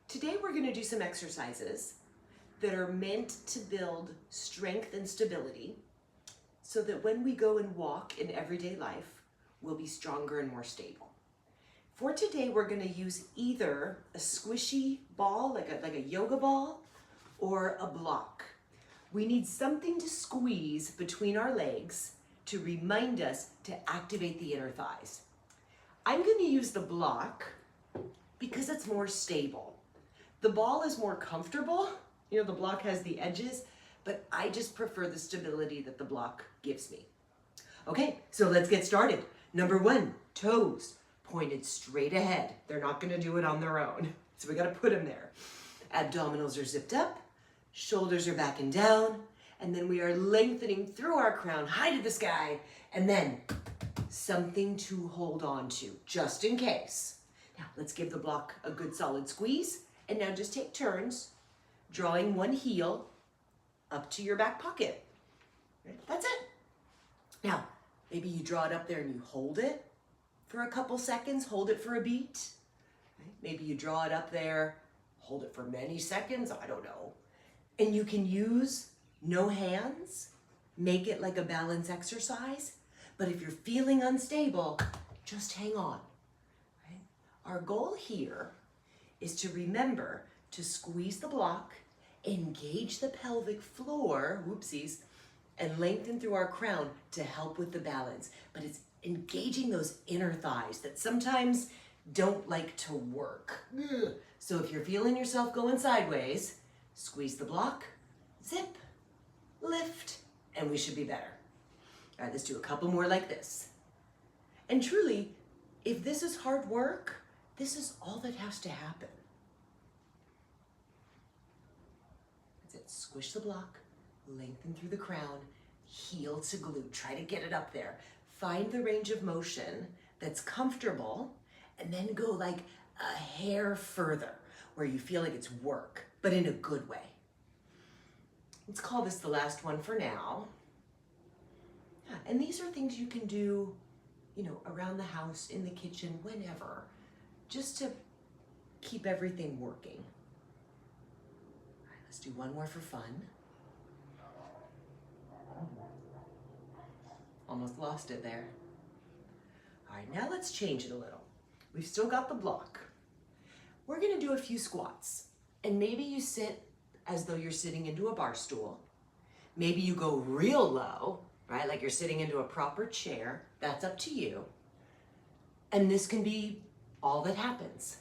Today we're going to do some exercises that are meant to build strength and stability so that when we go and walk in everyday life, we'll be stronger and more stable. For today, we're going to use either a squishy ball, like a yoga ball, or a block. We need something to squeeze between our legs to remind us to activate the inner thighs. I'm going to use the block because it's more stable. The ball is more comfortable. You know, the block has the edges, but I just prefer the stability that the block gives me. Okay, so let's get started. Number one, toes pointed straight ahead. They're not going to do it on their own, so we got to put them there. Abdominals are zipped up, shoulders are back and down, and then we are lengthening through our crown high to the sky, and then something to hold on to, just in case. Now, let's give the block a good solid squeeze, and now just take turns, drawing one heel up to your back pocket. That's it. Now, maybe you draw it up there and you hold it for a couple seconds, hold it for a beat. Maybe you draw it up there, hold it for many seconds, I don't know. And you can use no hands, make it like a balance exercise. But if you're feeling unstable, just hang on. Right? Our goal here is to remember to squeeze the block, engage the pelvic floor, whoopsies, and lengthen through our crown to help with the balance. But it's engaging those inner thighs that sometimes don't like to work. So if you're feeling yourself going sideways, squeeze the block, zip, lift, and we should be better. All right, let's do a couple more like this. And truly, if this is hard work, this is all that has to happen. That's it. Squish the block, lengthen through the crown, heel to glute. Try to get it up there. Find the range of motion that's comfortable, and then go like a hair further where you feel like it's work, but in a good way. Let's call this the last one for now. And these are things you can do, you know, around the house, in the kitchen, whenever, just to keep everything working. All right, let's do one more for fun. Almost lost it there. All right, now let's change it a little. We've still got the block. We're gonna do a few squats, and maybe you sit as though you're sitting into a bar stool. Maybe you go real low, right? Like you're sitting into a proper chair. That's up to you. And this can be all that happens.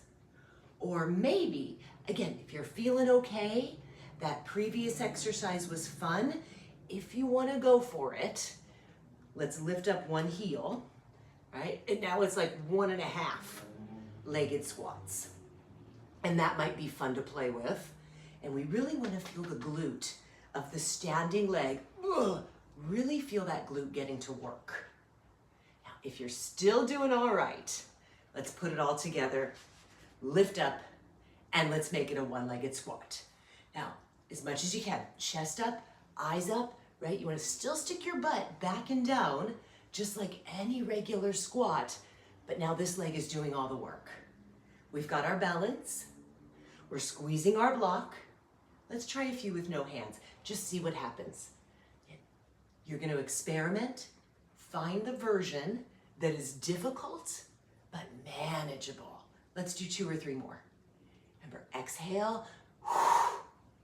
Or maybe, again, if you're feeling okay, that previous exercise was fun, if you wanna go for it, let's lift up one heel, right? And now it's like 1.5 legged squats. And that might be fun to play with. And we really wanna feel the glute of the standing leg. Really feel that glute getting to work. Now, if you're still doing all right, let's put it all together, lift up, and let's make it a one-legged squat. Now, as much as you can, chest up, eyes up, right? You wanna still stick your butt back and down, just like any regular squat, but now this leg is doing all the work. We've got our balance, we're squeezing our block. Let's try a few with no hands, just see what happens. You're gonna experiment, find the version that is difficult, but manageable. Let's do 2 or 3 more. Remember, exhale,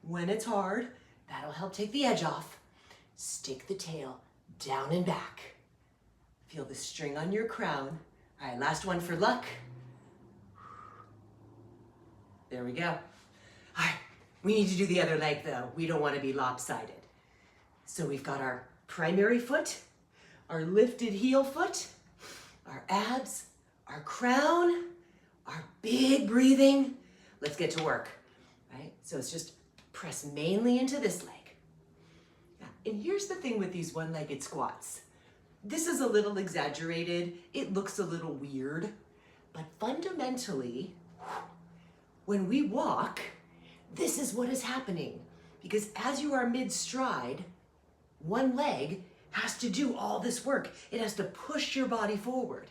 when it's hard, that'll help take the edge off. Stick the tail down and back. Feel the string on your crown. All right, last one for luck. There we go. All right, we need to do the other leg though. We don't want to be lopsided. So we've got our primary foot, our lifted heel foot, our abs, our crown, our big breathing. Let's get to work, right? So it's just press mainly into this leg. And here's the thing with these one-legged squats. This is a little exaggerated. It looks a little weird, but fundamentally, when we walk, this is what is happening. Because as you are mid-stride, one leg has to do all this work. It has to push your body forward.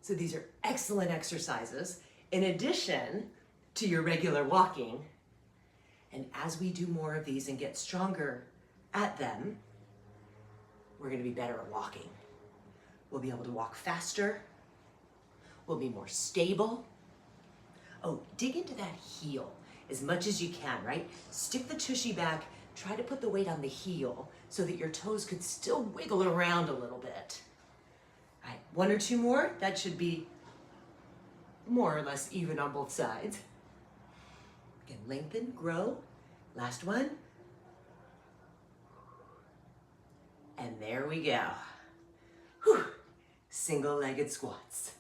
So these are excellent exercises in addition to your regular walking. And as we do more of these and get stronger at them, we're gonna be better at walking. We'll be able to walk faster. We'll be more stable. Oh, dig into that heel as much as you can, right? Stick the tushy back, try to put the weight on the heel so that your toes could still wiggle around a little bit. All right, 1 or 2 more. That should be more or less even on both sides. Again, lengthen, grow. Last one. And there we go. Whew. Single-legged squats.